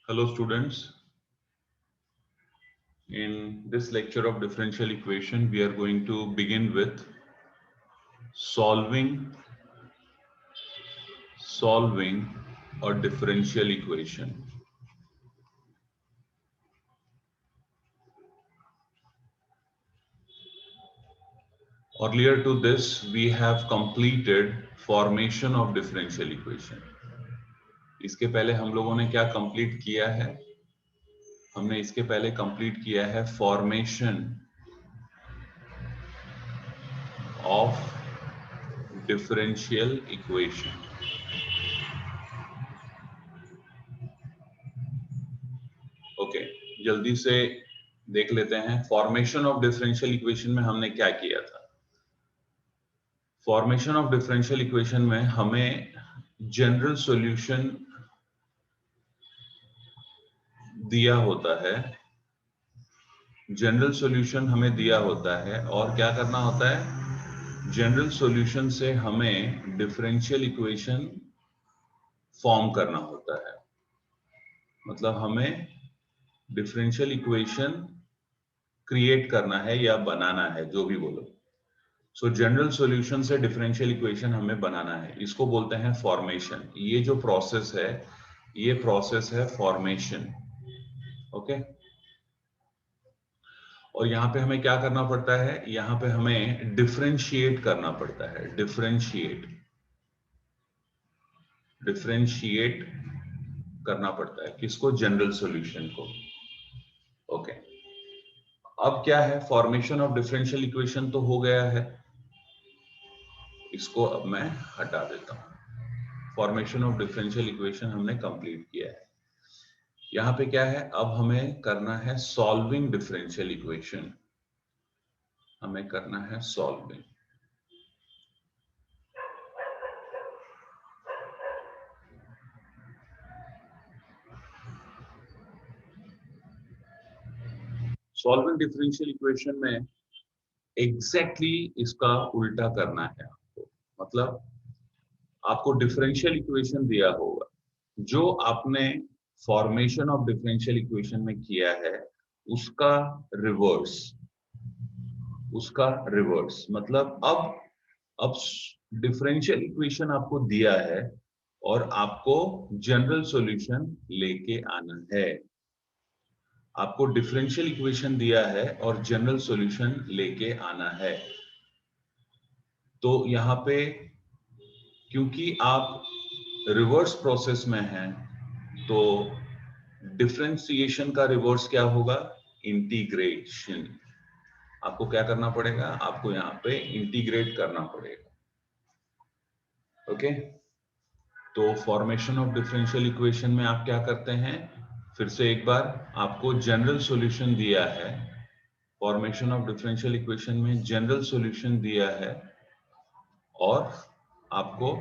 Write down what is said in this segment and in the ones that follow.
Hello students, in this lecture of differential equation we are going to begin with solving a differential equation. Earlier to this we have completed formation of differential equation. इसके पहले हम लोगों ने क्या complete किया है? हमने इसके पहले कंप्लीट किया है formation of differential equation. Okay, जल्दी से देख लेते हैं फॉर्मेशन ऑफ डिफरेंशियल इक्वेशन में हमने क्या किया था. फॉर्मेशन ऑफ डिफरेंशियल इक्वेशन में हमें जनरल सॉल्यूशन दिया होता है. जनरल सॉल्यूशन हमें दिया होता है और क्या करना होता है, जनरल सॉल्यूशन से हमें डिफरेंशियल इक्वेशन फॉर्म करना होता है. मतलब हमें डिफरेंशियल इक्वेशन क्रिएट करना है या बनाना है, जो भी बोलो. सो जनरल सॉल्यूशन से डिफरेंशियल इक्वेशन हमें बनाना है, इसको बोलते हैं फॉर्मेशन. ये जो प्रोसेस है ये प्रोसेस है फॉर्मेशन. ओके, और यहाँ पे हमें क्या करना पड़ता है, यहाँ पे हमें डिफरेंशिएट करना पड़ता है. डिफरेंशिएट करना पड़ता है किसको, जनरल सॉल्यूशन को. ओके, अब क्या है, फॉर्मेशन ऑफ डिफरेंशियल इक्वेशन तो हो गया है, इसको अब मैं हटा देता हूं. फॉर्मेशन ऑफ डिफरेंशियल इक्वेशन हमने कंप्लीट किया है. यहाँ पे क्या है, अब हमें करना है सॉल्विंग डिफरेंशियल इक्वेशन. हमें करना है सॉल्विंग. सॉल्विंग डिफरेंशियल इक्वेशन में एग्जैक्टली इसका उल्टा करना है आपको. मतलब आपको डिफरेंशियल इक्वेशन दिया होगा, जो आपने फॉर्मेशन ऑफ डिफरेंशियल इक्वेशन में किया है उसका रिवर्स. मतलब अब डिफरेंशियल इक्वेशन आपको दिया है और आपको जनरल सॉल्यूशन लेके आना है. आपको डिफरेंशियल इक्वेशन दिया है और जनरल सॉल्यूशन लेके आना है. तो यहाँ पे क्योंकि आप रिवर्स प्रोसेस में हैं, तो डिफरेंशिएशन का रिवर्स क्या होगा, इंटीग्रेशन. आपको क्या करना पड़ेगा, आपको यहाँ पे इंटीग्रेट करना पड़ेगा. ओके, तो फॉर्मेशन ऑफ डिफरेंशियल इक्वेशन में आप क्या करते हैं, फिर से एक बार, आपको जनरल सॉल्यूशन दिया है. फॉर्मेशन ऑफ डिफरेंशियल इक्वेशन में जनरल सॉल्यूशन दिया है और आपको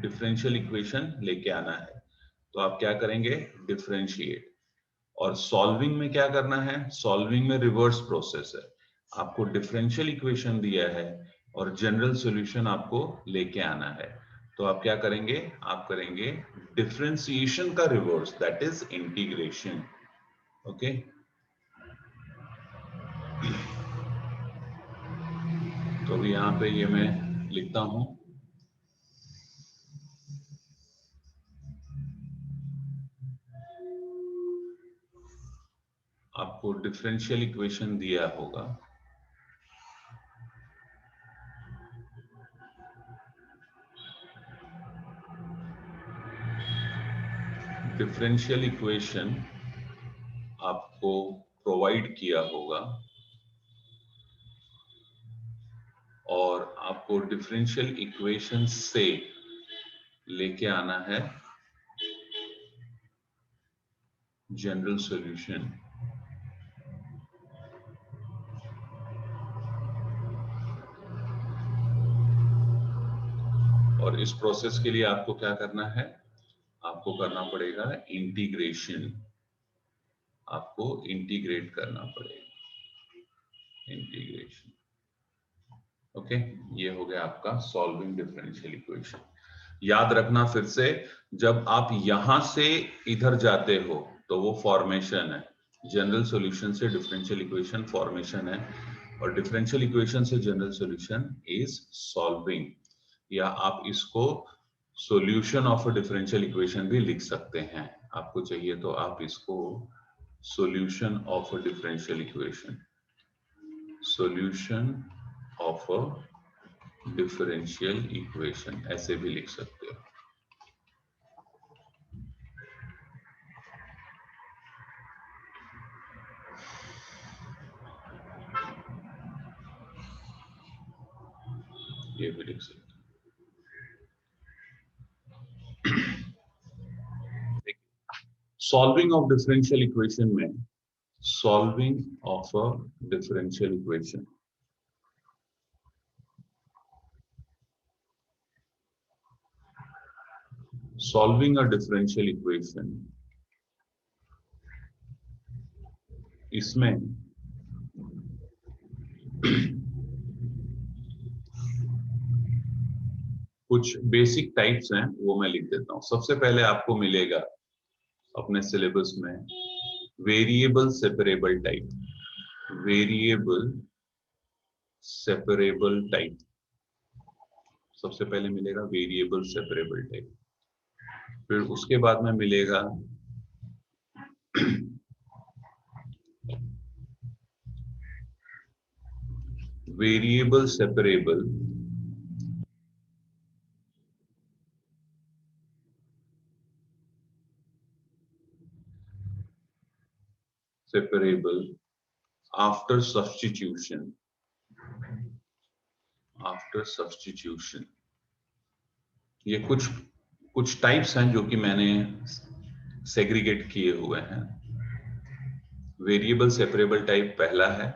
डिफरेंशियल इक्वेशन लेके आना है. तो आप क्या करेंगे, डिफरेंशिएट. और सॉल्विंग में क्या करना है, सॉल्विंग में रिवर्स प्रोसेस है. आपको डिफरेंशियल इक्वेशन दिया है और जनरल सॉल्यूशन आपको लेके आना है. तो आप क्या करेंगे, आप करेंगे डिफरेंशिएशन का reverse, that is integration. Okay, तो अभी यहाँ पे ये मैं लिखता हूं. आपको डिफरेंशियल इक्वेशन दिया होगा, डिफरेंशियल इक्वेशन आपको प्रोवाइड किया होगा और आपको डिफरेंशियल इक्वेशन से लेके आना है जनरल सॉल्यूशन. और इस प्रोसेस के लिए आपको क्या करना है, आपको करना पड़ेगा इंटीग्रेशन. आपको इंटीग्रेट करना पड़ेगा, इंटीग्रेशन. ओके, ये हो गया आपका सॉल्विंग डिफरेंशियल इक्वेशन. याद रखना फिर से, जब आप यहां से इधर जाते हो तो वो फॉर्मेशन है। जनरल सॉल्यूशन से डिफरेंशियल इक्वेशन फॉर्मेशन है, और डिफरेंशियल इक्वेशन से जनरल सॉल्यूशन इज सॉल्विंग, या आप इसको solution of a differential equation भी लिख सकते हैं। आपको चाहिए तो आप इसको solution of a differential equation, solution of a differential equation ऐसे भी लिख सकते हो। ये भी लिख सकते हो। सॉल्विंग ऑफ डिफरेंशियल इक्वेशन में, solving of a differential equation, solving a differential equation, इसमें कुछ बेसिक टाइप्स हैं, वो मैं लिख देता हूं। सबसे पहले आपको मिलेगा अपने सिलेबस में variable separable type, variable separable type, सबसे पहले मिलेगा वेरिएबल सेपरेबल टाइप। फिर उसके बाद में मिलेगा variable separable, separable after substitution, after substitution. ये कुछ टाइप्स हैं जो कि मैंने सेग्रीगेट किए हुए हैं। वेरिएबल सेपरेबल टाइप पहला है,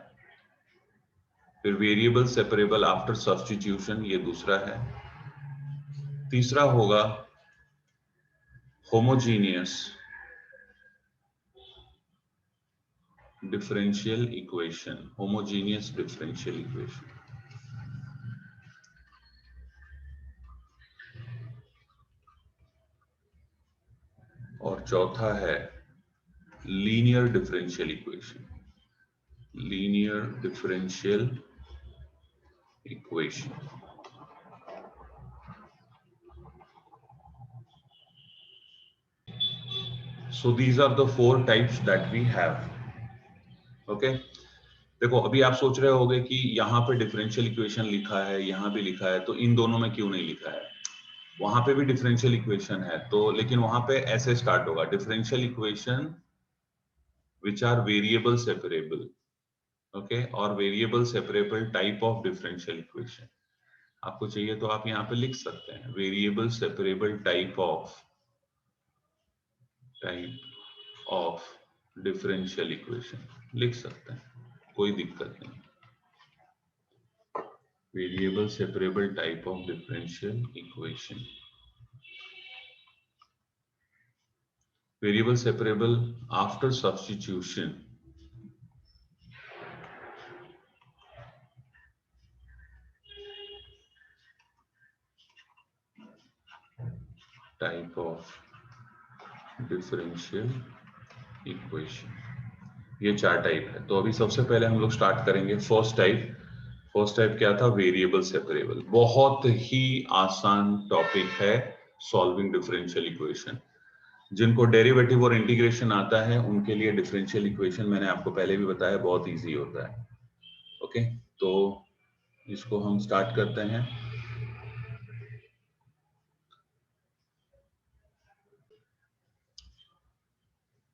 फिर वेरिएबल सेपरेबल आफ्टर सब्स्टिट्यूशन ये दूसरा है, तीसरा होगा homogeneous differential equation, homogeneous differential equation, और चौथा है linear differential equation, linear differential equation. So these are the four types that we have. Okay? देखो अभी आप सोच रहे होगे कि यहाँ पे डिफरेंशियल इक्वेशन लिखा है, यहाँ भी लिखा है, तो इन दोनों में क्यों नहीं लिखा है? वहां पे भी डिफरेंशियल इक्वेशन है, तो लेकिन वहां पे ऐसे स्टार्ट होगा differential equation which are variable separable, okay, और variable separable type of differential equation. आपको चाहिए तो आप यहाँ पे लिख सकते हैं variable separable type of differential equation, लिख सकते हैं, कोई दिक्कत नहीं। Variable separable type of differential equation, variable separable after substitution, type of differential equation. ये चार टाइप है। तो अभी सबसे पहले हम लोग स्टार्ट करेंगे फर्स्ट टाइप। फर्स्ट टाइप क्या था? Variable separable. बहुत ही आसान टॉपिक है सॉल्विंग डिफरेंशियल इक्वेशन। जिनको डेरिवेटिव और इंटीग्रेशन आता है उनके लिए डिफरेंशियल इक्वेशन मैंने आपको पहले भी बताया बहुत इजी होता है। ओके, तो इसको हम स्टार्ट करते हैं।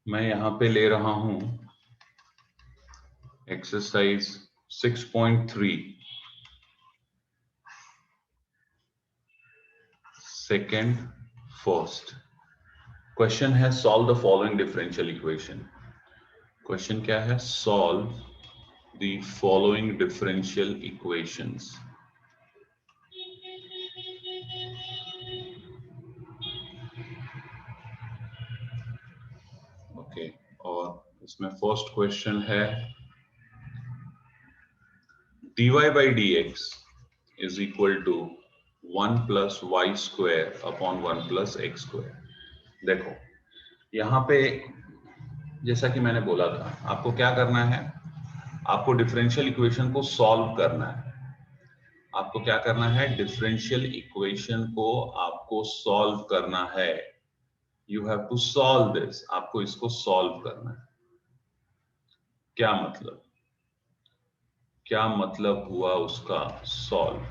मैं यहाँ पे ले रहा हूं एक्सरसाइज 6.3 सेकेंड फर्स्ट। क्वेश्चन है solve the following differential equation. Question क्या है? Solve the following differential equations. Okay, और इसमें फर्स्ट क्वेश्चन है dy by dx is equal to 1 plus y square upon 1 plus x square। देखो यहाँ पे जैसा कि मैंने बोला था, आपको क्या करना है, आपको डिफरेंशियल इक्वेशन को सॉल्व करना है। आपको क्या करना है, डिफरेंशियल इक्वेशन को आपको सॉल्व करना है। You have to solve this, आपको इसको सॉल्व करना है। क्या मतलब, क्या मतलब हुआ उसका सॉल्व?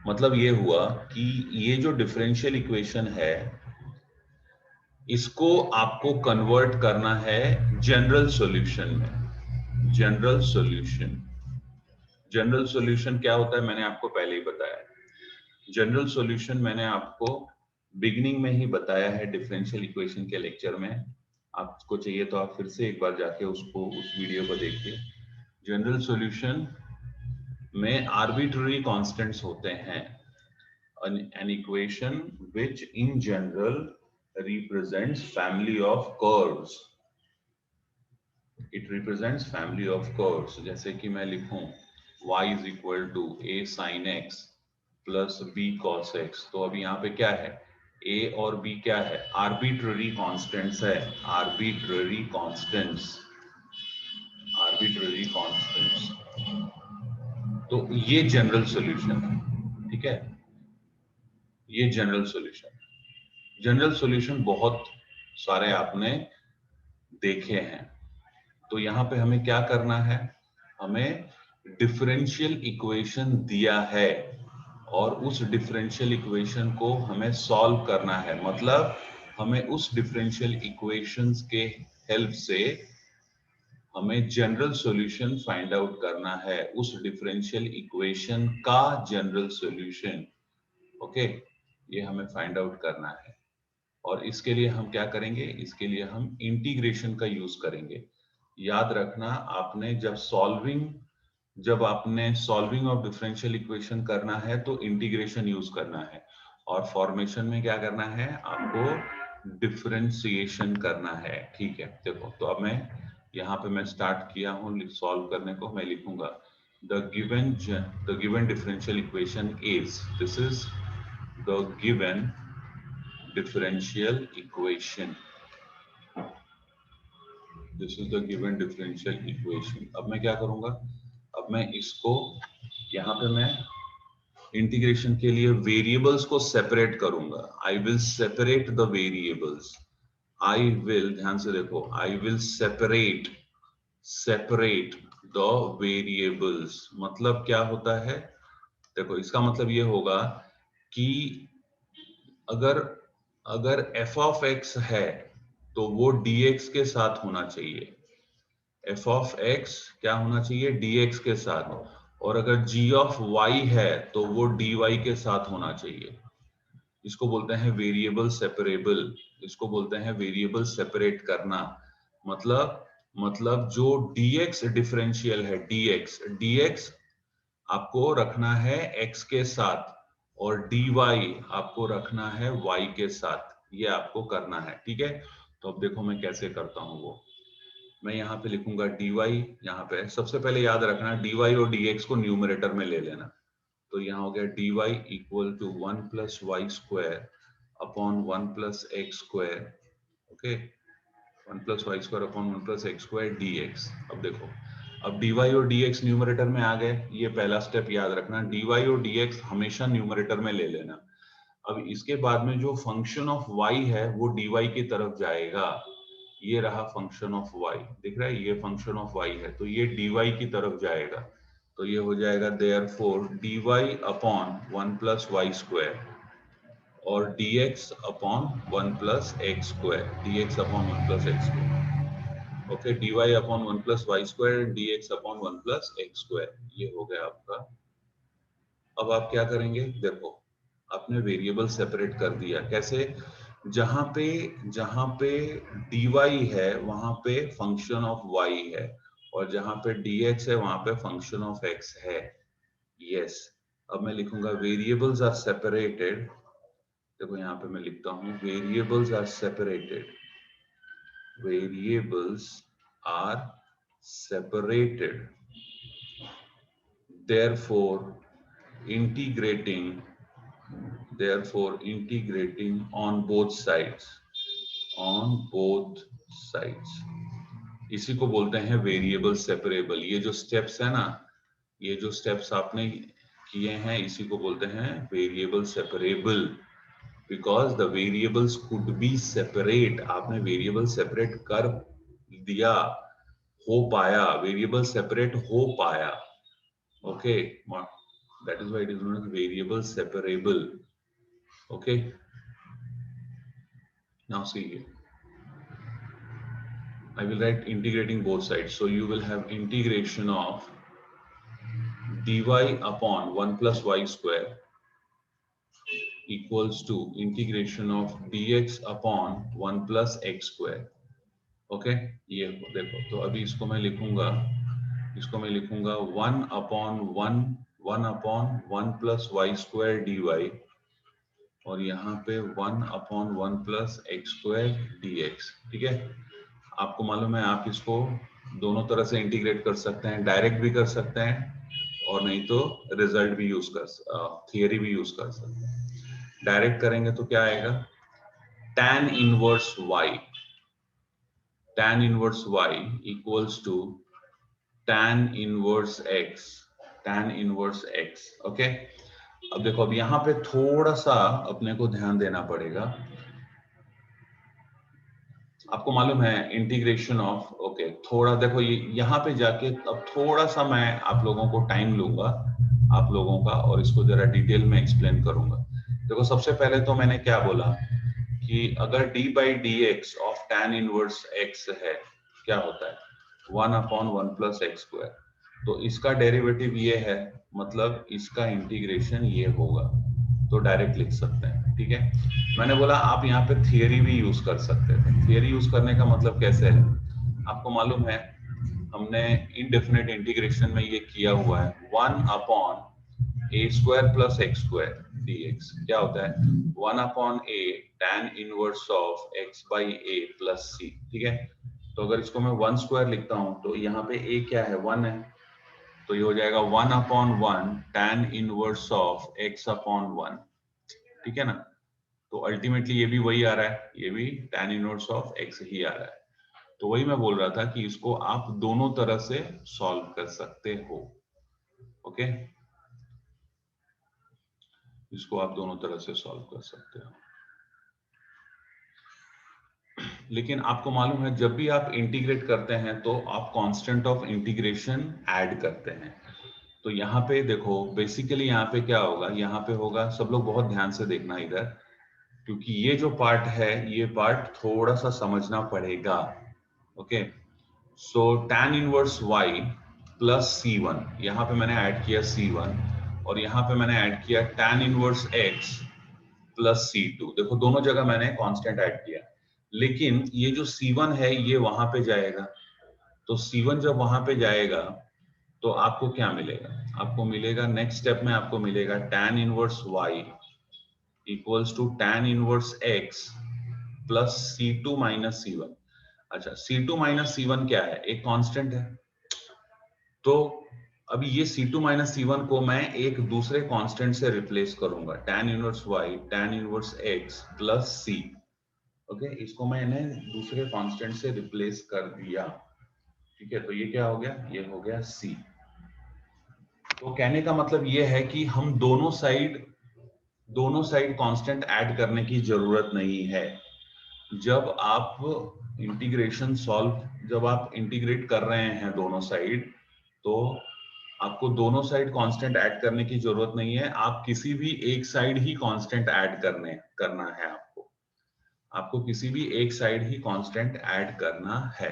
मतलब ये हुआ कि ये जो डिफरेंशियल इक्वेशन है, इसको आपको कन्वर्ट करना है जनरल सॉल्यूशन में। जनरल सॉल्यूशन, जनरल सॉल्यूशन क्या होता है मैंने आपको पहले ही बताया। जनरल सॉल्यूशन मैंने आपको बिगिनिंग में ही बताया है डिफरेंशियल इक्वेशन के लेक्चर में। आपको चाहिए तो आप फिर से एक बार जाके उसको, उस वीडियो को देखिए। जनरल सॉल्यूशन में आर्बिट्ररी कांस्टेंट्स होते हैं। an equation which in general represents family of curves. It represents family of curves. जैसे कि मैं लिखूं y is equal to a sin x plus b cos x। तो अभी यहाँ पे क्या है, a और b क्या है, arbitrary constants है। arbitrary constants, arbitrary constants। तो ये जनरल सॉल्यूशन है, ठीक है, ये जनरल सॉल्यूशन। जनरल सॉल्यूशन बहुत सारे आपने देखे हैं। तो यहाँ पे हमें क्या करना है, हमें डिफरेंशियल इक्वेशन दिया है और उस डिफरेंशियल इक्वेशन को हमें सॉल्व करना है। मतलब हमें उस डिफरेंशियल इक्वेशंस के हेल्प से हमें जनरल सॉल्यूशन फाइंड आउट करना है, उस डिफरेंशियल इक्वेशन का जनरल सॉल्यूशन। ओके, ये हमें फाइंड आउट करना है। और इसके लिए हम क्या करेंगे, इसके लिए हम इंटीग्रेशन का यूज करेंगे। याद रखना, आपने जब आपने सॉल्विंग ऑफ डिफरेंशियल इक्वेशन करना है तो इंटीग्रेशन यूज करना है, और फॉर्मेशन में क्या करना है, आपको डिफरेंशिएशन करना है। ठीक है, देखो तो अब मैं यहाँ पे मैं स्टार्ट किया हूँ सॉल्व करने को। मैं लिखूंगा the given differential equation is, this is the given differential equation, this is the given differential equation। अब मैं क्या करूंगा, अब मैं इसको यहाँ पे मैं इंटीग्रेशन के लिए वेरिएबल्स को सेपरेट करूंगा। I will separate the variables, I will, ध्यान से देखो, I will separate the variables. मतलब क्या होता है, देखो इसका मतलब ये होगा कि अगर अगर f ऑफ x है तो वो dx के साथ होना चाहिए। f ऑफ x क्या होना चाहिए, dx के साथ। और अगर g ऑफ y है तो वो dy के साथ होना चाहिए। इसको बोलते हैं वेरिएबल सेपरेबल, इसको बोलते हैं वेरिएबल सेपरेट करना। मतलब जो dx डिफरेंशियल है, dx आपको रखना है x के साथ और dy आपको रखना है y के साथ। ये आपको करना है, ठीक है। तो अब देखो मैं कैसे करता हूं वो। मैं यहाँ पे लिखूंगा dy, यहाँ पे सबसे पहले याद रखना dy और dx को न्यूमरेटर में ले लेना। तो यहाँ हो गया dy equal to 1 plus y square upon 1 plus x square. Okay, 1 plus y square upon 1 plus x square dx। अब देखो, अब dy और dx न्यूमरेटर में आ गए। ये पहला स्टेप याद रखना, dy और dx हमेशा न्यूमरेटर में ले लेना। अब इसके बाद में जो फंक्शन ऑफ y है वो dy की तरफ जाएगा। ये रहा फंक्शन ऑफ y, दिख रहा है, ये फंक्शन ऑफ y है तो ये dy की तरफ जाएगा। तो ये हो जाएगा therefore dy upon 1 plus y square और dx upon 1 plus x square, dx upon 1 plus x square. Okay, dy upon 1 plus y square dx upon 1 plus x square, ये हो गया आपका। अब आप क्या करेंगे, देखो आपने वेरिएबल सेपरेट कर दिया। कैसे, जहां पे dy है वहां पे फंक्शन ऑफ y है, और जहां पे dx है वहां पे फंक्शन ऑफ x है। यस, अब मैं लिखूंगा वेरिएबल्स आर सेपरेटेड। देखो यहाँ पे मैं लिखता हूँ variables are separated, variables are separated, therefore integrating on both sides, on both sides. इसी को बोलते हैं वेरिएबल सेपरेबल। ये जो स्टेप्स है ना, ये जो स्टेप्स आपने किए हैं इसी को बोलते हैं variable separable, because the variables could be separate. आपने वेरिएबल सेपरेट कर दिया, हो पाया, वेरिएबल सेपरेट हो पाया। Okay, that is why it is known as variable separable. Okay, now see here, I will write integrating both sides. So you will have integration of dy upon 1 plus y square equals to integration of dx upon 1 plus x square. Okay, ये देखो, तो अभी इसको मैं लिखूंगा, इसको मैं लिखूंगा 1 upon 1 plus y square dy, और यहाँ पे 1 upon 1 plus x square dx। ठीक है, आपको मालूम है आप इसको दोनों तरह से इंटीग्रेट कर सकते हैं, डायरेक्ट भी कर सकते हैं और नहीं तो रिजल्ट भी यूज कर, थियरी भी यूज कर सकते हैं। डायरेक्ट करेंगे तो क्या आएगा, tan inverse y, tan inverse y equals to tan inverse x, tan inverse x। Okay, अब देखो, अब यहाँ पे थोड़ा सा अपने को ध्यान देना पड़ेगा। आपको मालूम है इंटीग्रेशन ऑफ, ओके, थोड़ा देखो ये यहाँ पे जाके अब थोड़ा सा मैं आप लोगों को टाइम लूंगा, आप लोगों का, और इसको जरा डिटेल में एक्सप्लेन करूंगा। देखो, सबसे पहले तो मैंने क्या बोला कि अगर d by D x of tan inverse x है, क्या होता है 1 अपॉन 1 प्लस एक्स स्क्वायर, तो इसका डेरिवेटिव ये है, मतलब इसका इंटीग्रेशन ये होगा, तो डायरेक्ट लिख सकते हैं। ठीक है, मैंने बोला आप यहाँ पे थियरी भी यूज कर सकते थे। थियरी यूज करने का मतलब कैसे है, आपको मालूम है हमने इनडेफिनेट इंटीग्रेशन में ये किया हुआ है 1 upon a square plus x square dx, क्या होता है 1 upon a tan inverse of x by a plus c. ठीक है, तो अगर इसको मैं 1 स्क्वायर लिखता हूं तो यहाँ पे a क्या है 1 है, तो ये हो जाएगा 1 upon 1 tan inverse of x upon 1। ठीक है ना, तो अल्टीमेटली ये भी वही आ रहा है, ये भी tan इनवर्स ऑफ x ही आ रहा है। तो वही मैं बोल रहा था कि इसको आप दोनों तरह से सॉल्व कर सकते हो। ओके, इसको आप दोनों तरह से सॉल्व कर सकते हो, लेकिन आपको मालूम है जब भी आप इंटीग्रेट करते हैं तो आप कांस्टेंट ऑफ इंटीग्रेशन ऐड करते हैं। तो यहाँ पे देखो, बेसिकली यहाँ पे क्या होगा, यहाँ पे होगा, सब लोग बहुत ध्यान से देखना इधर, क्योंकि ये जो पार्ट है ये पार्ट थोड़ा सा समझना पड़ेगा। ओके, सो tan inverse y plus c1, यहाँ पे मैंने ऐड किया c1, और यहाँ पे मैंने ऐड किया tan inverse x plus c2। देखो दोनों जगह मैंने कांस्टेंट ऐड किया, लेकिन ये जो c1 है ये वहां पे जाएगा, तो c1 जब वहां पे जाएगा तो आपको क्या मिलेगा, आपको मिलेगा नेक्स्ट स्टेप में आपको मिलेगा tan inverse y equals to tan inverse x plus c2 minus c1। अच्छा, c2 माइनस c1 क्या है, एक कांस्टेंट है, तो अभी ये c2 माइनस c1 को मैं एक दूसरे कांस्टेंट से रिप्लेस करूंगा, tan inverse y tan inverse x plus c। Okay, इसको मैंने दूसरे कांस्टेंट से रिप्लेस कर दिया। ठीक है, तो ये क्या हो गया, ये हो गया c। तो कहने का मतलब ये है कि हम दोनों साइड कांस्टेंट ऐड करने की जरूरत नहीं है। जब आप जब आप इंटीग्रेट कर रहे हैं दोनों साइड, तो आपको दोनों साइड कांस्टेंट ऐड करने की जरूरत नहीं है, आप किसी भी एक साइड ही कांस्टेंट ऐड करना है। आपको किसी भी एक साइड ही कांस्टेंट ऐड करना है,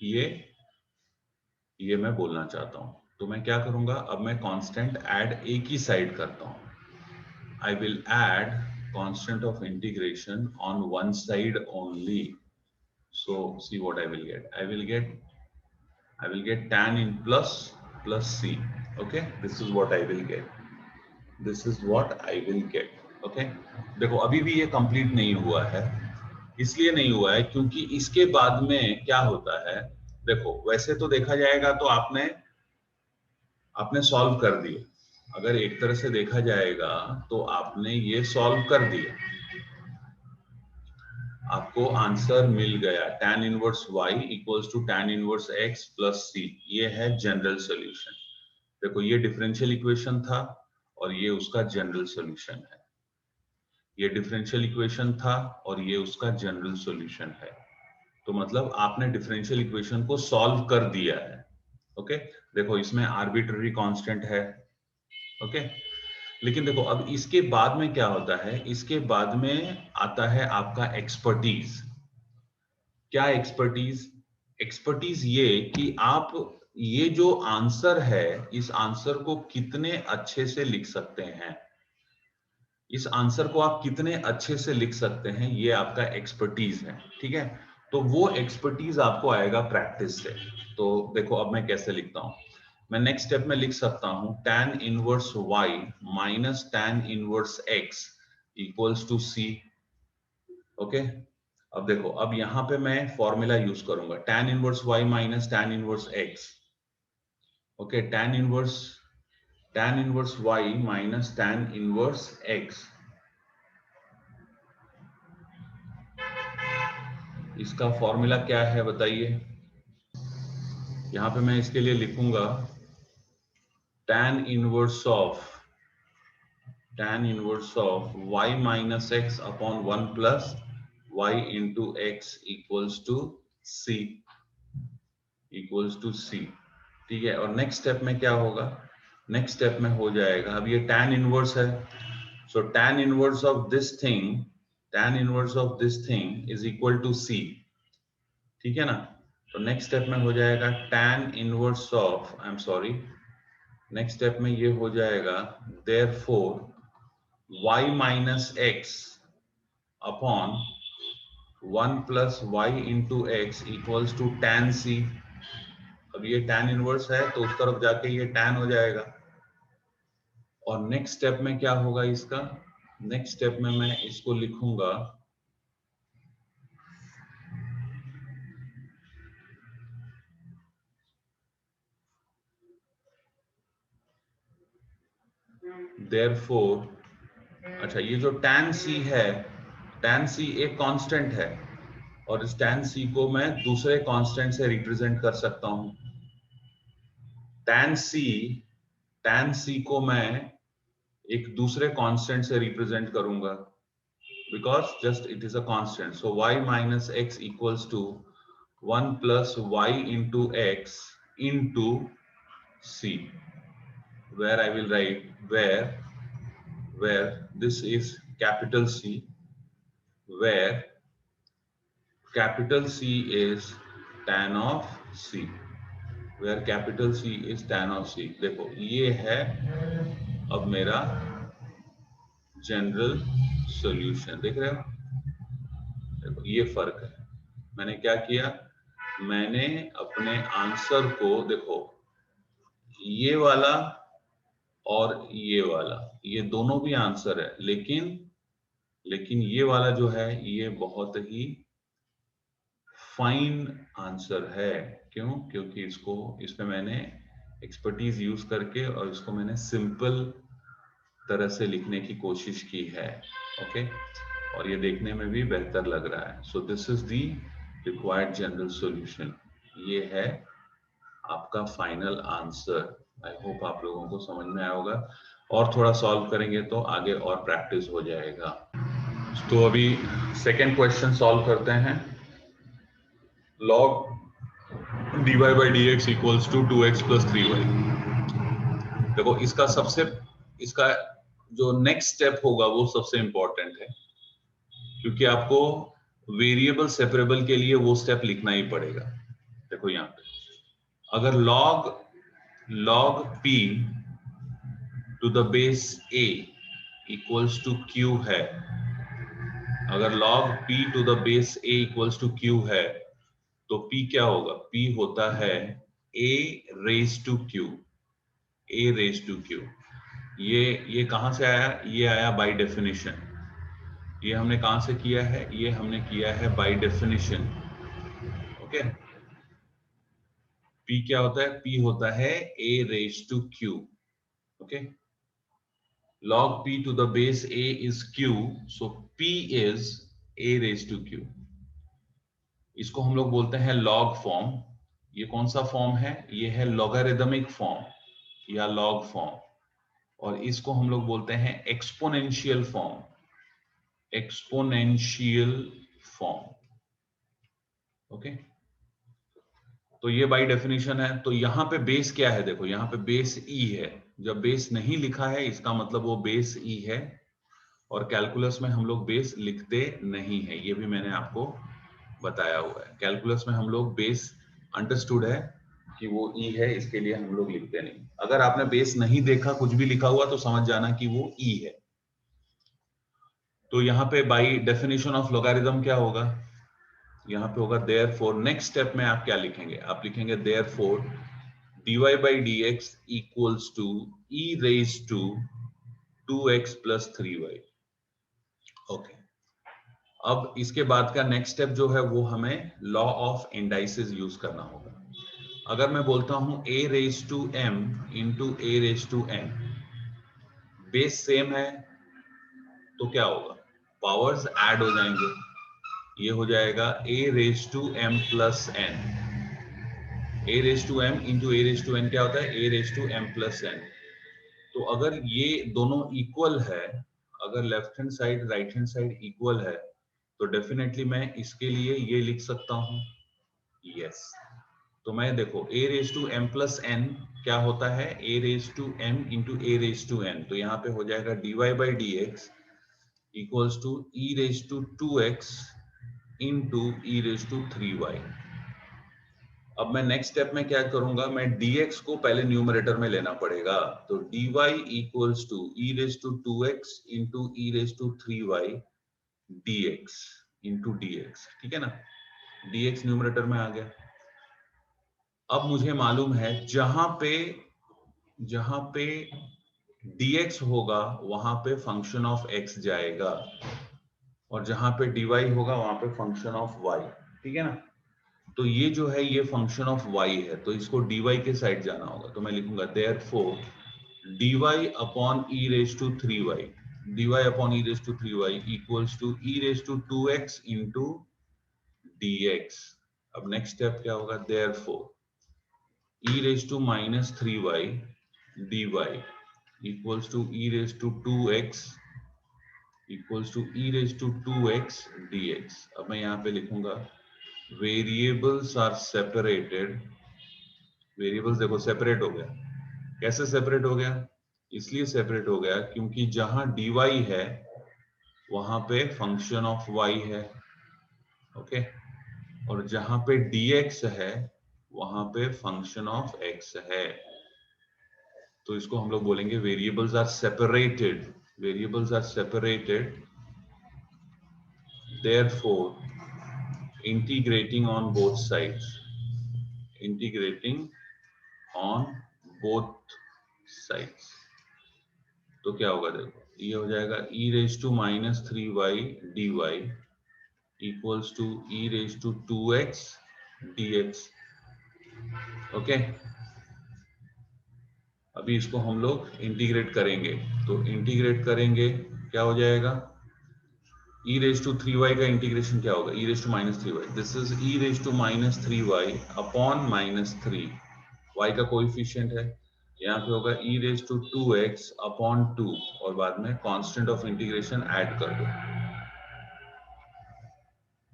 ये मैं बोलना चाहता हूं। तो मैं क्या करूंगा, अब मैं कांस्टेंट ऐड एक ही साइड करता हूं। I will add constant of integration on one side only. So see what I will get. I will get tan in plus c. Okay, this is what I will get. This is what I will get. Okay, देखो अभी भी ये complete नहीं हुआ है, इसलिए नहीं हुआ है क्योंकि इसके बाद में क्या होता है, देखो वैसे तो देखा जाएगा तो आपने सॉल्व कर दिया, अगर एक तरह से देखा जाएगा तो आपने ये सॉल्व कर दिया। आपको आंसर मिल गया, tan inverse y equals to tan inverse x plus c। ये है जनरल सॉल्यूशन। देखो ये डिफरेंशियल इक्वेशन था और ये उसका जनरल सॉल्यूशन है। ये डिफरेंशियल इक्वेशन था और ये उसका जनरल सॉल्यूशन है। तो मतलब आपने डिफरेंशियल इक्वेशन को सॉल्व कर दिया है। ओके, देखो इसमें आर्बिट्ररी कांस्टेंट है। ओके, लेकिन देखो अब इसके बाद में क्या होता है, इसके बाद में आता है आपका एक्सपर्टीज। क्या एक्सपर्टीज? एक्सपर्टीज ये कि आप ये जो आंसर है, इस आंसर को कितने अच्छे से लिख सकते हैं। इस आंसर को आप कितने अच्छे से लिख सकते हैं, ये आपका एक्सपर्टीज है। ठीक है, तो वो एक्सपर्टीज आपको आएगा प्रैक्टिस से। तो देखो अब मैं कैसे लिखता हूं। मैं नेक्स्ट स्टेप में लिख सकता हूं tan inverse y minus tan inverse x equals to c। Okay, अब देखो अब यहां पे मैं फॉर्मूला यूज करूंगा, tan inverse y minus tan inverse x। Okay, tan inverse y minus tan inverse x, इसका फॉर्मूला क्या है बताइए। यहां पे मैं इसके लिए लिखूंगा tan inverse of y minus x upon 1 plus y into x equals to c। ठीक है, और नेक्स्ट स्टेप में क्या होगा, नेक्स्ट स्टेप में हो जाएगा, अब ये tan इनवर्स है, so tan inverse of this thing is equal to c। ठीक है ना, तो नेक्स्ट स्टेप में हो जाएगा tan inverse of, I am sorry, next step में ये हो जाएगा therefore y minus x upon 1 plus y into x equals to tan c। अब ये tan इनवर्स है तो उस तरफ जाके ये tan हो जाएगा। और नेक्स्ट स्टेप में क्या होगा इसका, नेक्स्ट स्टेप में मैं इसको लिखूंगा देयरफॉर, अच्छा ये जो tan c है, tan c एक कांस्टेंट है और इस tan c को मैं दूसरे कांस्टेंट से रिप्रेजेंट कर सकता हूं। tan c को मैं एक दूसरे कांस्टेंट से रिप्रेजेंट करूंगा because just it is a constant. So y minus x equals to 1 plus y into x into c, where I will write where this is capital C, where capital C is tan of C, where capital C is tan of C। देखो ये है अब मेरा general solution, देख रहे हो, देखो ये फर्क है। मैंने क्या किया, मैंने अपने आंसर को, देखो ये वाला और ये वाला, ये दोनों भी आंसर है, लेकिन ये वाला जो है ये बहुत ही फाइन आंसर है। क्यों? क्योंकि इसमें मैंने एक्सपर्टीज यूज करके और इसको मैंने सिंपल तरह से लिखने की कोशिश की है। ओके, और ये देखने में भी बेहतर लग रहा है। So this is the required general solution, ये है आपका फाइनल आंसर। आई होप आप लोगों को समझ में आया होगा, और थोड़ा सॉल्व करेंगे तो आगे और प्रैक्टिस हो जाएगा। तो अभी सेकेंड क्वेश्चन सॉल्व करते हैं। log dy by dx equals to 2x plus 3y। देखो इसका जो नेक्स्ट स्टेप होगा वो सबसे इंपॉर्टेंट है, क्योंकि आपको वेरिएबल सेपरेबल के लिए वो स्टेप लिखना ही पड़ेगा। देखो यहाँ पे अगर log p to the base a equals to q है, अगर log p to the base a equals to q है, तो p क्या होगा, p होता है a raise to q, a raise to q। ये कहां से आया, ये आया बाय डेफिनेशन। ये हमने कहां से किया है, ये हमने किया है बाय डेफिनेशन। ओके, p क्या होता है, p होता है a raise to q। Okay, log p to the base a is q, so p is a raised to q। इसको हम लोग बोलते हैं लॉग फॉर्म। ये कौन सा फॉर्म है? ये है लॉगरिदमिक फॉर्म या लॉग फॉर्म। और इसको हम लोग बोलते हैं exponential form, exponential form. Okay, तो ये बाय डेफिनेशन है। तो यहाँ पे बेस क्या है? देखो यहाँ पे बेस ई है। जब बेस नहीं लिखा है इसका मतलब वो बेस ई है, और कैलकुलस में हम लोग बेस लिखते नहीं है, ये भी मैंने आपको बताया हुआ है। कैलकुलस में हम लोग बेस अंडरस्टूड है कि वो ई है, इसके लिए हम लोग लिखते नहीं। अगर आपने बेस नहीं देखा, कुछ भी लिखा हुआ, तो समझ जाना कि वो ई है। तो यहाँ पे बाय डेफिनेशन ऑफ लॉगरिथम क्या होगा? यहाँ पे होगा देयरफॉर। नेक्स्ट स्टेप में आप क्या लिखेंगे? आप लिखेंगे therefore dy by dx equals to e raised to 2x plus 3y। Okay, अब इसके बाद का नेक्स्ट स्टेप जो है वो हमें लॉ ऑफ इंडाइसेस यूज करना होगा। अगर मैं बोलता हूं a raised to m into a raised to n, base same है, तो क्या होगा? पावर्स ऐड हो जाएंगे। ये हो जाएगा a raised to m plus n। a raised to m into a raised to n क्या होता है? a raised to m plus n। तो अगर ये दोनों इक्वल है, अगर left hand side right hand side equal है, तो डेफिनेटली मैं इसके लिए ये लिख सकता हूं, यस। तो मैं देखो a raise to m plus n क्या होता है? a raise to m into a raise to n। तो यहाँ पे हो जाएगा dy by dx equals to e raise to 2x into e raise to 3y। अब मैं नेक्स्ट स्टेप में क्या करूंगा? मैं dx को पहले न्यूमरेटर में लेना पड़ेगा। तो dy equals to e raise to 2x into e raise to 3y dx into dx। ठीक है ना? dx न्यूमरेटर में आ गया। अब मुझे मालूम है जहां पे dx होगा वहां पे फंक्शन ऑफ x जाएगा, और जहां पे dy होगा वहां पे फंक्शन ऑफ y। ठीक है ना? तो ये जो है ये फंक्शन ऑफ y है, तो इसको dy के साइड जाना होगा। तो मैं लिखूंगा therefore dy upon e raise to 3y, dy upon e raise to 3y equals to e raise to 2x into dx। अब नेक्स्ट स्टेप क्या होगा? Therefore e raised to minus 3y dy equals to e raised to 2x equals to e raised to 2x dx। अब मैं यहाँ पे लिखूंगा variables are separated. Variables देखो separate हो गया। कैसे सेपरेट हो गया? इसलिए सेपरेट हो गया क्योंकि जहां dy है वहां पे फंक्शन ऑफ y है, ओके, और जहां पे dx है वहां पे फंक्शन ऑफ x है। तो इसको हम लोग बोलेंगे variables are separated. Variables are separated, therefore integrating on both sides, integrating on both sides. तो क्या होगा? देखो ये हो जाएगा e raise to minus 3y dy equals to e raise to 2x dx। Okay, अभी इसको हम लोग इंटीग्रेट करेंगे। तो इंटीग्रेट करेंगे क्या हो जाएगा? e raised to 3y का इंटीग्रेशन क्या होगा? e raised to minus 3y। This is e raised to minus 3y upon minus 3। y का कोएफिशिएंट है, यहाँ पे होगा e raised to 2x upon 2, और बाद में कांस्टेंट ऑफ इंटीग्रेशन ऐड कर दो,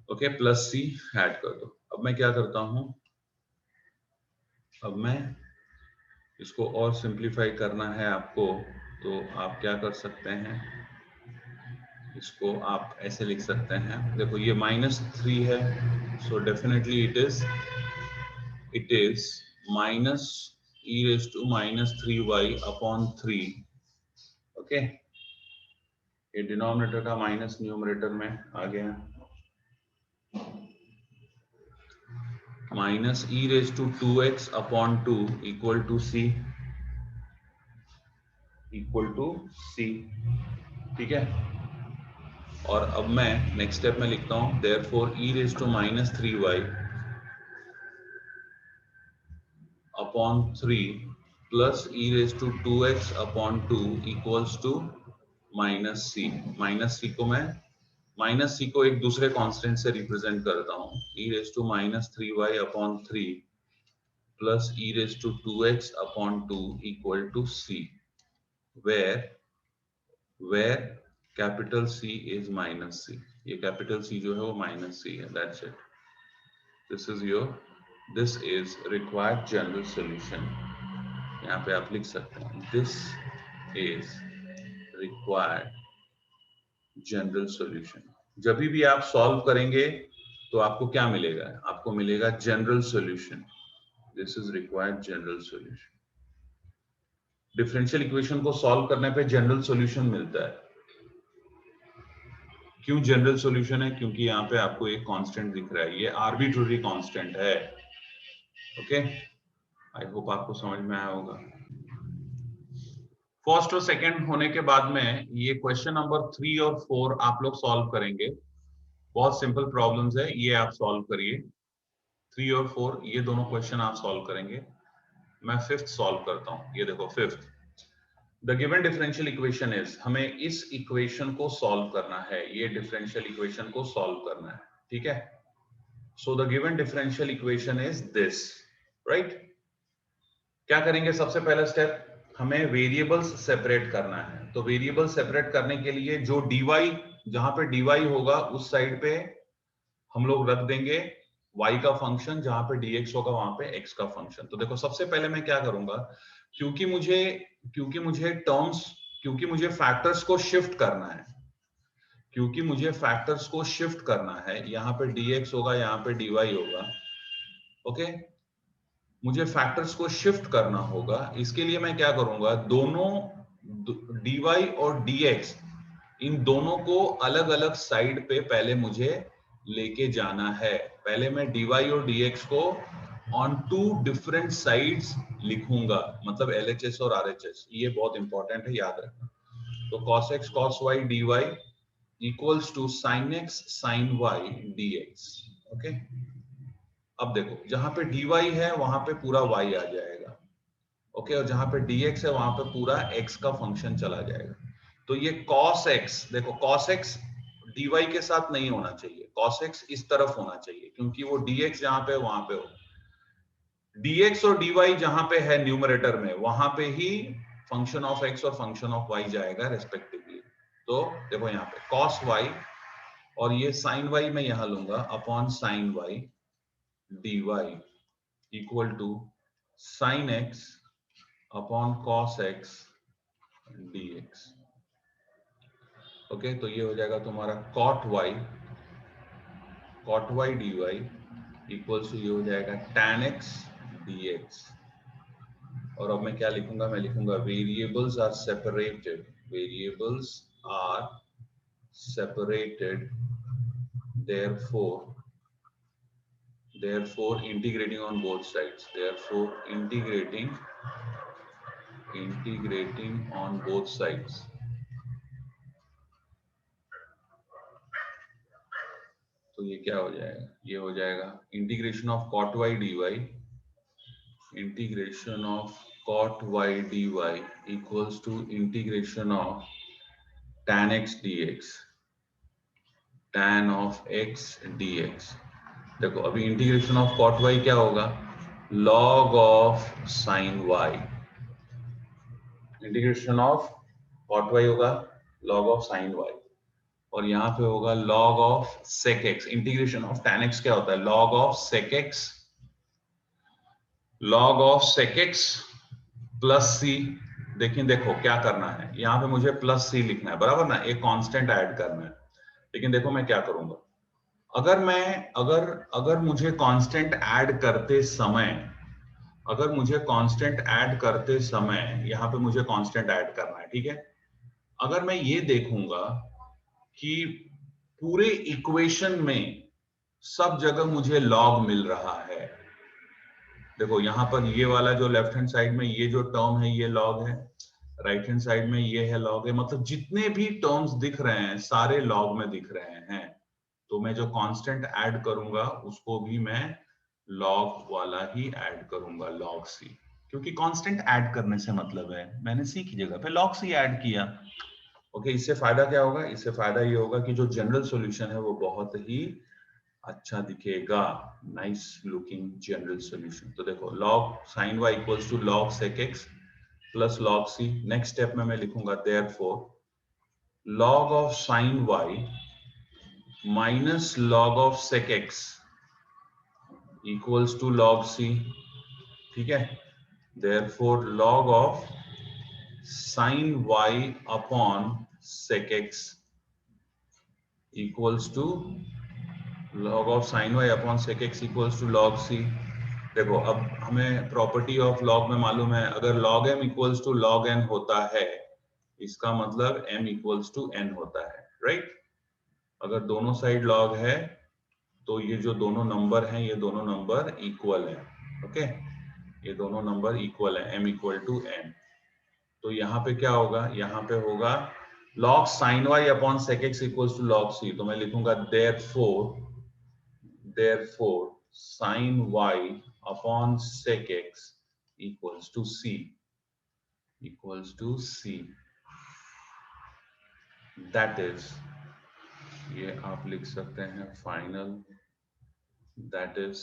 ओके, प्लस c ऐड कर दो। अब मैं क्या करता हूँ? अब मैं इसको और सिंप्लीफाई करना है आपको, तो आप क्या कर सकते हैं? इसको आप ऐसे लिख सकते हैं। देखो ये -3 है, so definitely it is minus e raise to minus 3y upon 3। Okay, ये डिनोमिनेटर का माइनस न्यूमरेटर में आ गया। Minus e raise to 2x upon 2 equal to c, equal to c। ठीक है, और अब मैं नेक्स्ट स्टेप में लिखता हूं therefore e raise to minus 3y upon 3 plus e raise to 2x upon 2 equals to minus c। Minus c को मैं माइनस सी को एक दूसरे कांस्टेंट से रिप्रेजेंट करता हूं, e raised to -3y upon 3 plus e raised to 2x upon 2 equal to c, where capital C is -c. ये capital C जो है वो -c है. That's it. This is required general solution. यहाँ पे आप लिख सकते हैं this is required general solution. जब भी आप सॉल्व करेंगे तो आपको क्या मिलेगा? आपको मिलेगा general solution. This is required general solution. Differential equation को सॉल्व करने पे जनरल सॉल्यूशन मिलता है. क्यों जनरल सॉल्यूशन है? क्योंकि यहाँ पे आपको एक कांस्टेंट दिख रहा है, ये आर्बिट्रेरी कांस्टेंट है. ओके, आई होप आपको समझ में आया होगा. फर्स्ट और सेकंड होने के बाद में ये क्वेश्चन नंबर 3 और 4 आप लोग सॉल्व करेंगे. बहुत सिंपल प्रॉब्लम्स है, ये आप सॉल्व करिए. 3 और 4 ये दोनों क्वेश्चन आप सॉल्व करेंगे. मैं फिफ्थ सॉल्व करता हूं. ये देखो fifth. The given differential equation is, हमें इस इक्वेशन को सॉल्व करना है. ये डिफरेंशियल इक्वेशन को सॉल्व करना है. ठीक है. So the given differential equation is this, right. क्या करेंगे? सबसे पहला स्टेप, हमें वेरिएबल्स सेपरेट करना है. तो वेरिएबल सेपरेट करने के लिए जो dy, जहां पे dy होगा उस साइड पे हम लोग रख देंगे y का फंक्शन, जहां पे dx होगा वहां पे x का फंक्शन. तो देखो सबसे पहले मैं क्या करूंगा, क्योंकि मुझे फैक्टर्स को शिफ्ट करना है, यहाँ पे dx होगा, यहाँ पे dy होगा. ओके, मुझे फैक्टर्स को शिफ्ट करना होगा. इसके लिए मैं क्या करूंगा, दोनों dy और dx, इन दोनों को अलग अलग साइड पे पहले मुझे लेके जाना है. पहले मैं dy और dx को ऑन टू डिफरेंट साइड्स लिखूंगा, मतलब LHS और RHS. ये बहुत इंपॉर्टेंट है, याद रखना. तो cos x cos y dy equals to sin x sin y dx. Okay, अब देखो जहां पे dy है वहां पे पूरा y आ जाएगा. ओके, और जहां पे dx है वहां पे पूरा x का फंक्शन चला जाएगा. तो ये cos x, देखो cos x dy के साथ नहीं होना चाहिए, cos x इस तरफ होना चाहिए, क्योंकि वो dx जहां पे वहां पे हो. dx और dy जहां पे है न्यूमरेटर में, वहां पे ही फंक्शन ऑफ x और फंक्शन ऑफ y जाएगा रेस्पेक्टिवली. तो देखो यहाँ पे cos y और ये sin y मैं यहां लूंगा upon sin y dy equal to sin x upon cos x dx. Okay, तो ये हो जाएगा तुम्हारा cot y dy equals to ये हो जाएगा tan x dx. और अब मैं क्या लिखूंगा, मैं लिखूंगा variables are separated, therefore integrating on both sides, integrating on both sides. तो ये क्या हो जाएगा, ये हो जाएगा integration of cot y dy equals to integration of tan x dx, tan of x dx. देखो अभी इंटीग्रेशन ऑफ cot y क्या होगा, log of sin y. Integration of cot y होगा log of sin y, और यहाँ पे होगा log of sec x. Integration of tan x क्या होता है, log of sec x plus c. देखो क्या करना है, यहाँ पे मुझे प्लस c लिखना है, बराबर ना, एक कांस्टेंट ऐड करना है. लेकिन देखो मैं क्या करूंगा, अगर मुझे कांस्टेंट ऐड करते समय, यहाँ पे मुझे कांस्टेंट ऐड करना है, ठीक है. अगर मैं ये देखूंगा कि पूरे इक्वेशन में सब जगह मुझे लॉग मिल रहा है. देखो यहाँ पर ये वाला जो लेफ्ट हैंड साइड में ये जो टर्म है ये लॉग है, राइट हैंड साइड में ये है लॉग है, मतलब जितने भी टर्म्स दिख रहे हैं सारे लॉग में दिख रहे हैं. तो मैं जो कांस्टेंट ऐड करूंगा उसको भी मैं लॉग वाला ही ऐड करूंगा, log c. क्योंकि कांस्टेंट ऐड करने से मतलब है, मैंने c की जगह पे log c ऐड किया. ओके, इससे फायदा क्या होगा? इससे फायदा ये होगा कि जो जनरल सॉल्यूशन है वो बहुत ही अच्छा दिखेगा, नाइस लुकिंग जनरल सॉल्यूशन। तो देखो log sin y equals to log sec x plus log c। Next step में मैं लिखूंगा therefore log of sin y minus log of sec x equals to log c। ठीक है, therefore log of sin y upon sec x equals to log of sin y upon sec x equals to log c। देखो अब हमें property of log में मालूम है, अगर log m equals to log n होता है, इसका मतलब m इक्वल्स टू n होता है, राइट? अगर दोनों साइड log है तो ये जो दोनों नंबर हैं ये दोनों नंबर इक्वल है। ओके, ये दोनों नंबर इक्वल है, m इक्वल टू n। तो यहाँ पे क्या होगा? यहाँ पे होगा log sin y upon sec x equals to log c। तो मैं लिखूंगा therefore sin y upon sec x equals to c that is, ये आप लिख सकते हैं फाइनल, that is,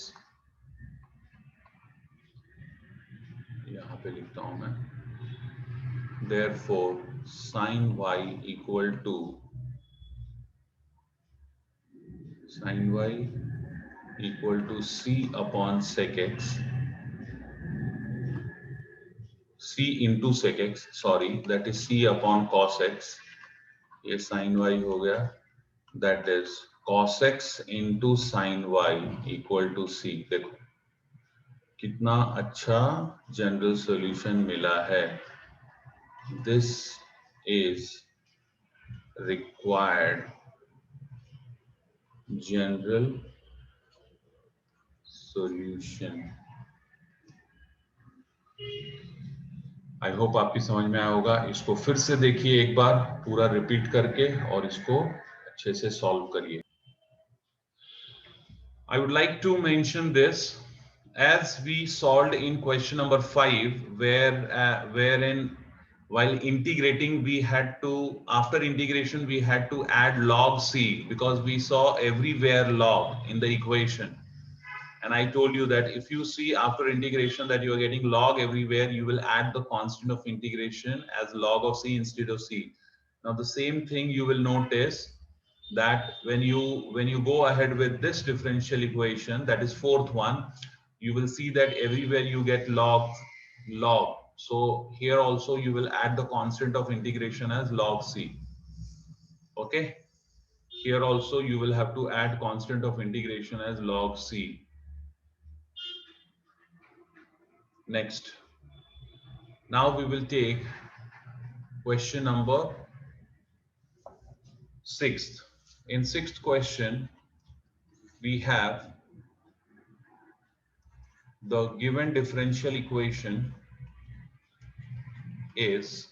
यहाँ पे लिखता हूं मैं therefore sin y equal to c upon sec x, c into sec x, sorry, that is c upon cos x। ये sin y हो गया, that is cos x into sin y equal to c। देखो कितना अच्छा general solution मिला है। This is required general solution. I hope आपकी समझ में आया होगा। इसको फिर से देखिए एक बार पूरा रिपीट करके और इसको अच्छे से सॉल्व करिए। I would like to mention this as we solved in question number 5, wherein while integrating we had to, after integration we had to add log c because we saw everywhere log in the equation. And I told you that if you see after integration that you are getting log everywhere, you will add the constant of integration as log of c instead of c. Now the same thing you will notice that when you go ahead with this differential equation, that is fourth one, you will see that everywhere you get log. So here also you will add the constant of integration as log c. Okay, here also you will have to add constant of integration as log c. Next, now we will take question number 6th. In 6th question, we have the given differential equation is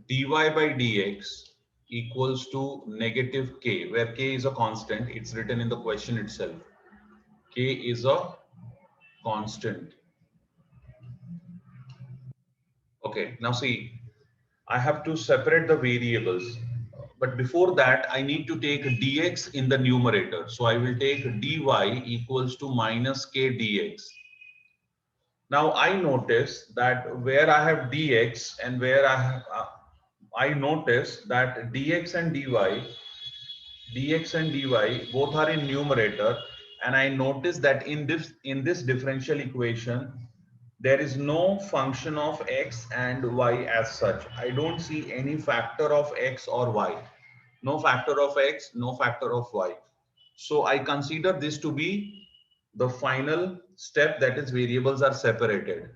dy by dx equals to negative k, where k is a constant. It's written in the question itself. K is a constant. Okay, now see, I have to separate the variables. But before that, I need to take dx in the numerator. So I will take dy equals to minus k dx. Now I notice that where I have dx and where I notice that dx and dy both are in numerator, and I notice that in this differential equation there is no function of x and y as such. I don't see any factor of x or y. No factor of x, no factor of y. So I consider this to be the final step, that is variables are separated.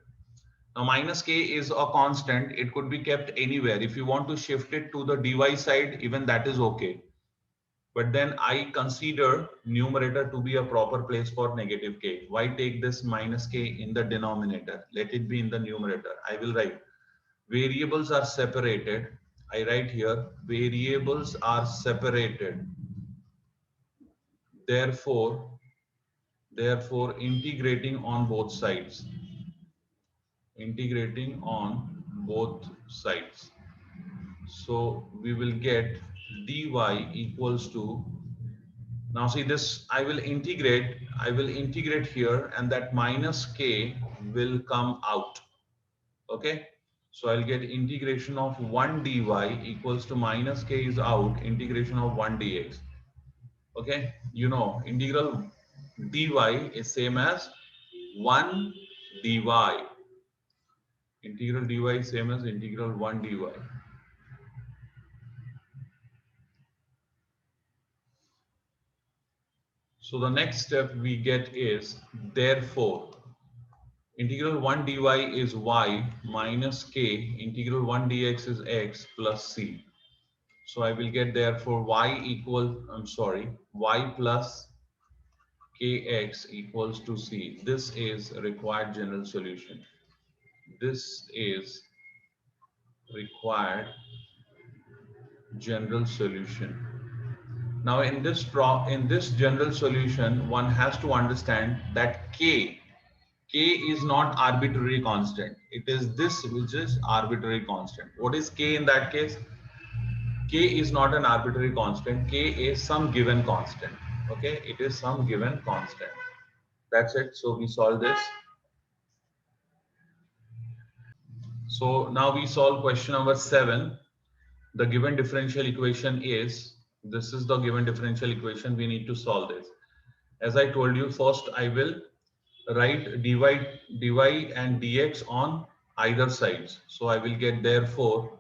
Now minus k is a constant. It could be kept anywhere. If you want to shift it to the dy side, even that is okay. But then I consider numerator to be a proper place for negative k. Why take this minus k in the denominator? Let it be in the numerator. I will write variables are separated. I write here variables are separated. Therefore, therefore integrating on both sides, integrating on both sides. So we will get dy equals to, now see this, I will integrate here, and that minus k will come out. Okay, so I'll get integration of 1 dy equals to minus k is out, integration of 1 dx. Okay, you know integral dy is same as 1 dy, integral dy is same as integral 1 dy. So the next step we get is, therefore integral 1 dy is y minus k, integral 1 dx is x plus c. So I will get therefore y equal, y plus kx equals to c. This is required general solution. This is required general solution. Now in this general solution, one has to understand that k is not arbitrary constant. It is this which is arbitrary constant. What is k in that case? K is not an arbitrary constant. K is some given constant. Okay, it is some given constant. That's it. So we solve this. So now we solve question number 7. The given differential equation is, this is the given differential equation. We need to solve this. As I told you, first I will write dy and dx on either sides. So I will get therefore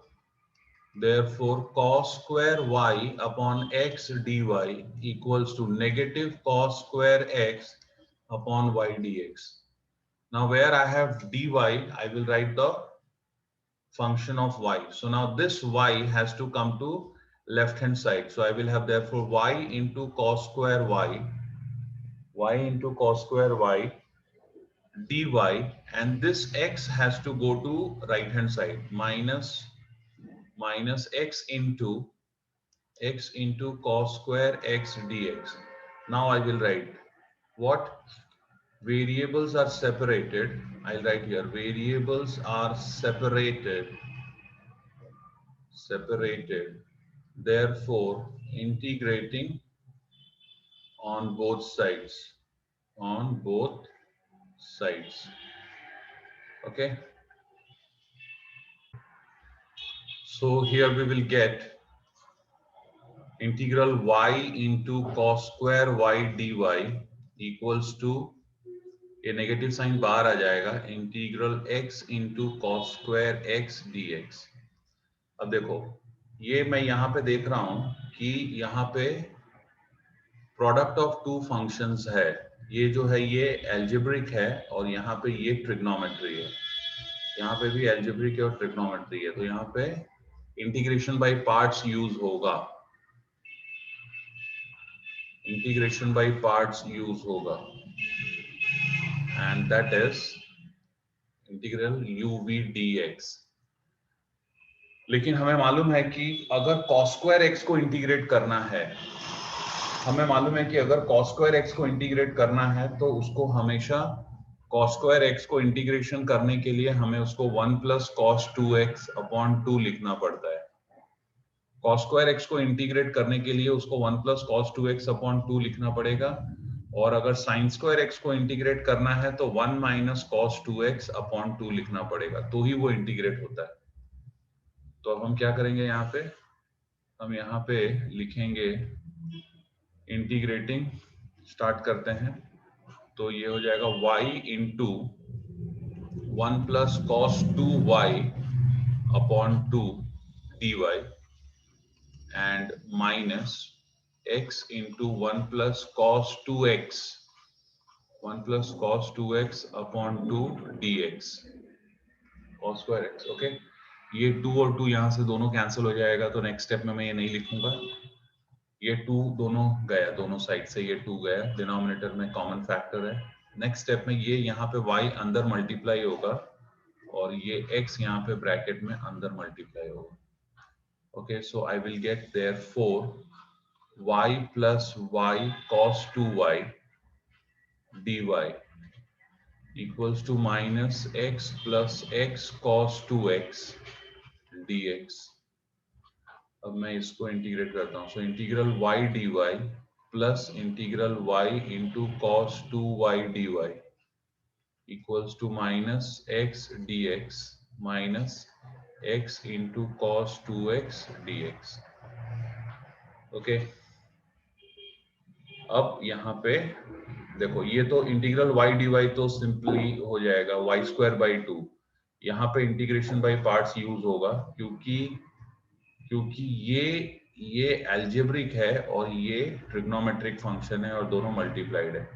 cos square y upon x dy equals to negative cos square x upon y dx. Now where I have dy, I will write the function of y. So now this y has to come to left hand side. So I will have therefore y into cos square y into cos square y dy, and this x has to go to right hand side, minus x into cos square x dx. Now I will write what variables are separated. I'll write here variables are separated, therefore integrating on both sides. Okay, so here we will get integral y into cos square y dy equals to, ये negative sign बाहर आ जाएगा, integral x into cos square x dx. अब देखो ये मैं यहाँ पे देख रहा हूं कि यहाँ पे प्रोडक्ट ऑफ टू फंक्शंस है. ये जो है ये एल्जेब्रिक है और यहाँ पे ये ट्रिग्नोमेट्री है. यहाँ पे भी एल्जेब्रिक है और ट्रिग्नोमेट्री है. तो यहाँ पे इंटीग्रेशन बाय पार्ट्स यूज होगा, इंटीग्रेशन बाय पार्ट्स यूज होगा, and that is integral uv dx. लेकिन हमें मालूम है कि अगर cos स्क्वायर x को इंटीग्रेट करना है, हमें मालूम है कि अगर cos स्क्वायर x को इंटीग्रेट करना है तो उसको हमेशा cos स्क्वायर x को इंटीग्रेशन करने के लिए हमें उसको 1 प्लस cos 2x अपॉन 2 लिखना पड़ता है. cos स्क्वायर x को इंटीग्रेट करने के लिए उसको 1 प्लस cos 2x अपॉन 2 लिखना पड़ेगा, और अगर sin स्क्वायर x को इंटीग्रेट करना है तो 1 माइनस cos 2x अपॉन 2 लिखना पड़ेगा, तो ही वो इंटीग्रेट होता है. तो अब हम क्या करेंगे, यहाँ पे हम यहाँ पे लिखेंगे इंटीग्रेटिंग, स्टार्ट करते हैं. तो ये हो जाएगा y into 1 plus cos 2y अपॉन 2 dy and minus x into 1 plus cos 2x, 1 plus cos 2x upon 2 dx, cos square x. Okay, ये 2 और 2 यहाँ से दोनों कैंसिल हो जाएगा, तो नेक्स्ट स्टेप में मैं ये नहीं लिखूंगा. ये 2 दोनों गया, दोनों साइड से ये 2 गया, डिनोमिनेटर में कॉमन फैक्टर है. नेक्स्ट स्टेप में ये यहाँ पे y अंदर मल्टीप्लाई होगा और ये x यहाँ पे ब्रैकेट में अंदर मल्टीप्लाई होगा. Okay, so I will get therefore y plus y cos 2y dy equals to minus x plus x cos 2x dx. अब मैं इसको इंटीग्रेट करता हूँ. So integral y dy plus integral y into cos 2y dy equals to minus x dx minus x into cos 2x dx. Okay, अब यहाँ पे देखो, ये तो इंटीग्रल y dy तो सिंपली हो जाएगा y स्क्वायर बाई 2. यहाँ पे इंटीग्रेशन बाय पार्ट्स यूज होगा क्योंकि ये एल्जेब्रिक है और ये ट्रिग्नोमेट्रिक फंक्शन है और दोनों मल्टीप्लाइड है.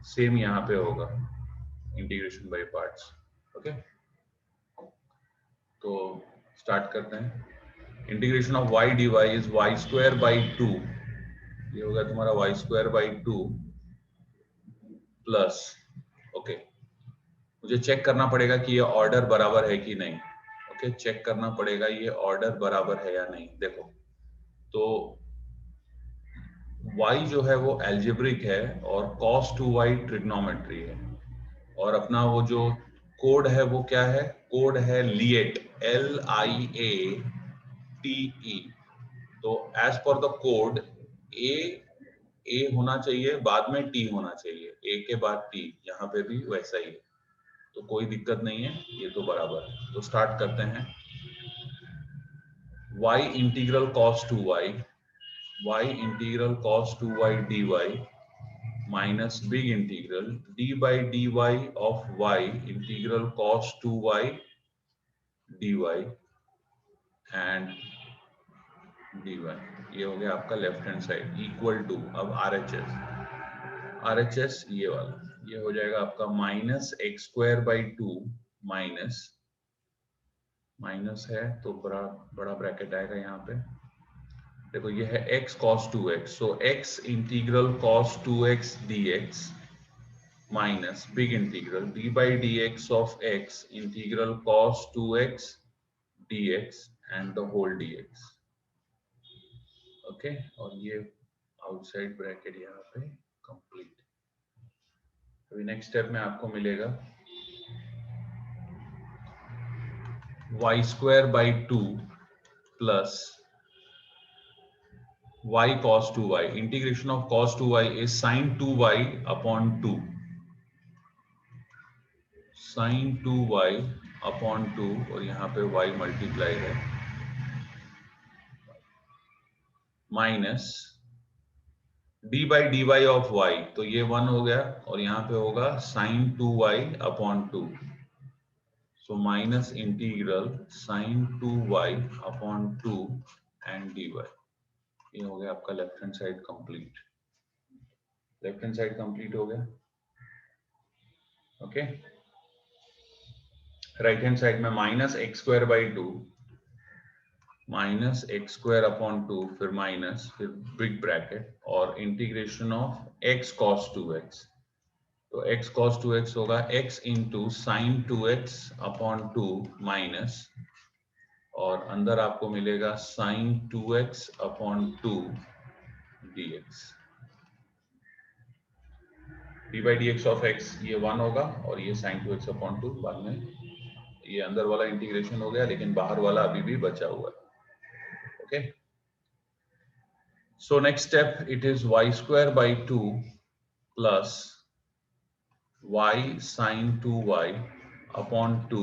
सेम यहाँ पे होगा इंटीग्रेशन बाय पार्ट्स. ओके, तो स्टार्ट करते हैं. Integration of y dy is y square by 2. ये होगा तुम्हारा y square by 2 plus. Okay, मुझे चेक करना पड़ेगा कि ये ऑर्डर बराबर है कि नहीं. ओके, चेक करना पड़ेगा ये ऑर्डर बराबर है या नहीं. देखो, तो y जो है वो एल्जेब्रिक है और cos 2y ट्रिग्नोमेट्री है. और अपना वो जो कोड है वो क्या है? कोड है लिएट, LIATE. तो एज पर द कोड ए होना चाहिए, बाद में टी होना चाहिए, ए के बाद टी. यहाँ पे भी वैसा ही है, तो कोई दिक्कत नहीं है, ये तो बराबर है. तो स्टार्ट करते हैं. y integral cos 2y, y integral cos 2y dy minus big integral d by dy of y integral cos 2y dy and dy. ये हो गया आपका left hand side equal to. अब RHS ये वाला, ये हो जाएगा आपका minus x square by 2 minus है तो बड़ा ब्रैकेट आएगा यहाँ पे. देखो, ये है x cos 2x, so x integral cos 2x dx minus big integral d by dx of x integral cos 2x dx and the whole dx. Okay, और ये आउटसाइड ब्रैकेट यहाँ पे कंप्लीट. अभी नेक्स्ट स्टेप में आपको मिलेगा y square by 2 plus y cos 2y. Integration of cos 2y is sin 2y अपॉन 2. sin 2y अपॉन 2 और यहाँ पे y मल्टीप्लाई है minus d by d y of y, तो ये 1 हो गया और यहाँ पे होगा sin 2y अपॉन 2. So minus integral sin 2y अपॉन 2 एंड dy. ये हो गया आपका left hand side complete. Left hand side complete हो गया. ओके, राइट हैंड साइड में minus x square by 2 minus x square upon 2 फिर माइनस फिर बिग ब्रैकेट और integration of x cos 2x. तो x cos 2x होगा x into sine 2x upon 2 minus और अंदर आपको मिलेगा sine 2x upon 2 dx. d by dx of x ये 1 होगा और ये साइन 2x अपॉन 2 बाद में. ये अंदर वाला इंटीग्रेशन हो गया लेकिन बाहर वाला अभी भी बचा हुआ है. Okay, so next step it is y square by 2 plus y sin 2y upon 2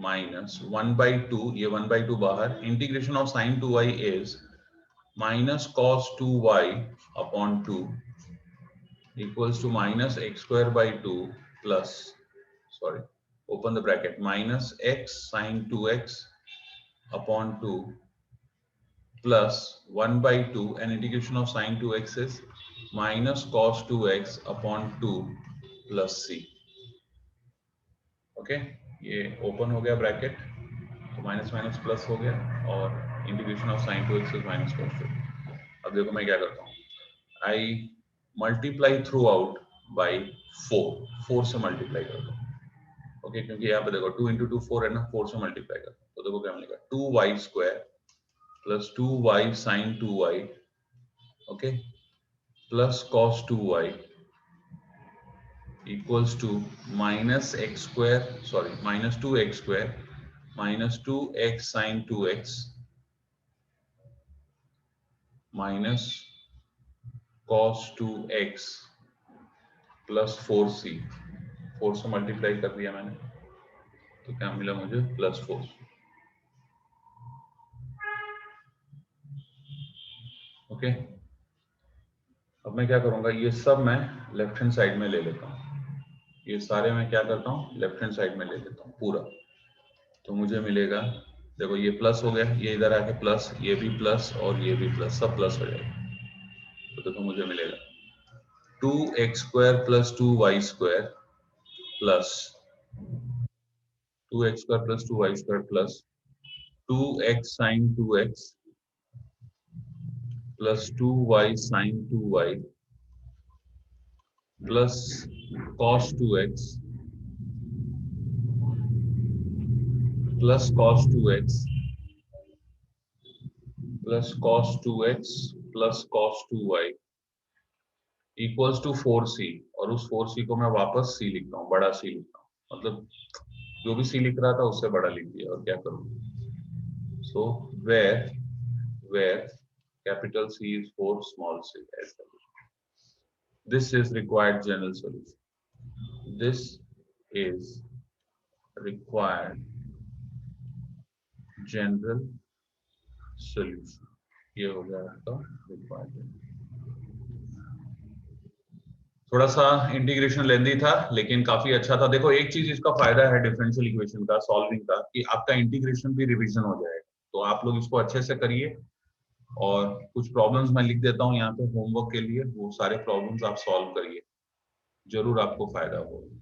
minus 1 by 2, ये 1 by 2 बाहर. Integration of sin 2y is minus cos 2y upon 2 equals to minus x square by 2 plus, sorry, open the bracket, minus x sin 2x upon 2 plus 1 by 2 and integration of sin 2x is minus cos 2x upon 2 plus c. Okay, ये open हो गया bracket तो minus minus plus हो गया और integration of sin 2x is minus cos 2. अब देखो मैं क्या करता हूँ, आई मल्टीप्लाई थ्रू आउट बाई 4 से मल्टीप्लाई करता हूँ. ओके, क्योंकि यहाँ पे देखो 2 इंटू 2 4 है ना, 4 से मल्टीप्लाई करता हूँ तो देखो क्या मिलेगा 2y square plus 2y sin 2y, okay, plus cos 2y equals to minus x square, sorry minus 2x square minus 2x sine 2x minus cos 2x plus 4c, 4 से मल्टीप्लाई कर दिया मैंने तो क्या मिला मुझे प्लस 4। ओके, अब मैं क्या करूंगा, ये सब मैं लेफ्ट हैंड साइड में ले लेता हूँ, ये सारे मैं क्या करता हूँ लेफ्ट हैंड साइड में ले लेता हूँ पूरा, तो मुझे मिलेगा, देखो ये प्लस हो गया, ये इधर आके प्लस, ये भी प्लस और ये भी प्लस, सब प्लस हो जाएगा, तो देखो मुझे मिलेगा 2x square plus 2y square plus 2x square plus 2y square plus 2x sine 2x plus 2y sine 2y plus cos 2x plus cos 2x plus cos 2x plus cos 2y equals to 4c, और उस 4c को मैं वापस c लिखता हूँ, बड़ा c लिखता हूँ, मतलब जो भी c लिख रहा था उससे बड़ा लिख दिया, और क्या करूँ, सो where capital C is 4 small c as solution. This is required general solution. This is required general solution. ये हो गया आपका required. थोड़ा सा इंटीग्रेशन लेंदी था लेकिन काफी अच्छा था। देखो एक चीज इसका फायदा है डिफरेंशियल इक्वेशन का सॉल्विंग का, कि आपका इंटीग्रेशन भी रिवीजन हो जाएगा, तो आप लोग इसको अच्छे से करिए, और कुछ प्रॉब्लम्स मैं लिख देता हूँ यहाँ पे होमवर्क के लिए, वो सारे प्रॉब्लम्स आप सॉल्व करिए, जरूर आपको फायदा होगा।